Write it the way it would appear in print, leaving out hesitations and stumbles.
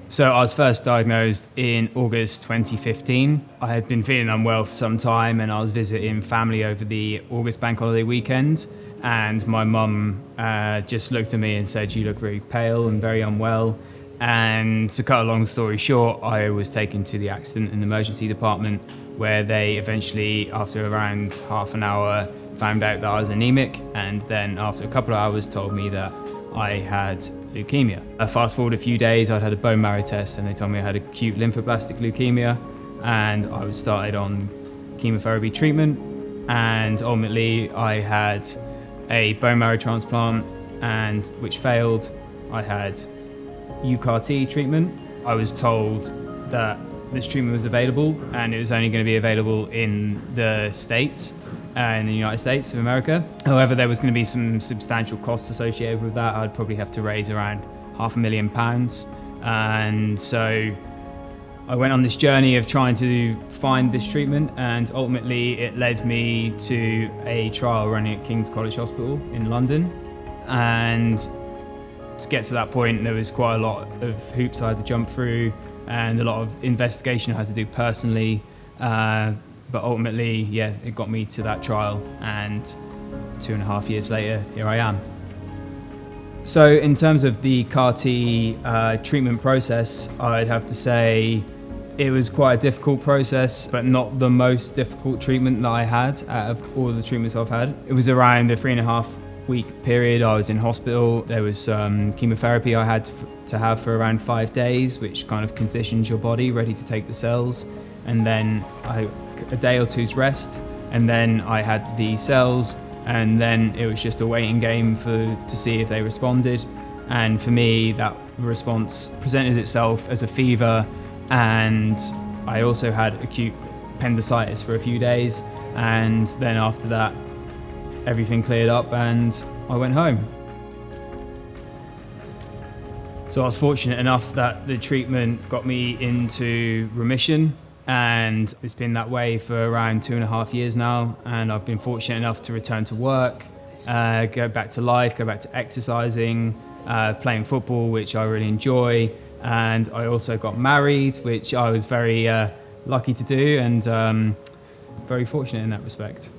So I was first diagnosed in August 2015. I had been feeling unwell for some time and I was visiting family over the August bank holiday weekend, and my mum just looked at me and said, "You look very pale and very unwell." And to cut a long story short, I was taken to the accident and emergency department, where they eventually, after around half an hour, found out that I was anemic, and then after a couple of hours told me that I had leukemia. Fast forward a few days, I'd had a bone marrow test and they told me I had acute lymphoblastic leukemia, and I was started on chemotherapy treatment, and ultimately I had a bone marrow transplant, and which failed. I had UCAR-T treatment. I was told that this treatment was available and it was only going to be available in the States, in the United States of America. However, there was going to be some substantial costs associated with that. I'd probably have to raise around £500,000. And so I went on this journey of trying to find this treatment, and ultimately it led me to a trial running at King's College Hospital in London. And to get to that point, there was quite a lot of hoops I had to jump through and a lot of investigation I had to do personally. But ultimately, it got me to that trial, and 2.5 years later, here I am. So in terms of the CAR-T treatment process, I'd have to say it was quite a difficult process, but not the most difficult treatment that I had out of all the treatments I've had. It was around a 3.5-week period. I was in hospital. There was chemotherapy I had to have for around 5 days, which kind of conditions your body ready to take the cells. And then a day or two's rest, and then I had the cells, and then it was just a waiting game to see if they responded. And for me, that response presented itself as a fever, and I also had acute appendicitis for a few days, and then after that everything cleared up and I went home. So I was fortunate enough that the treatment got me into remission, and it's been that way for around 2.5 years now, and I've been fortunate enough to return to work, go back to life, go back to exercising, playing football, which I really enjoy, and I also got married, which I was very lucky to do, and very fortunate in that respect.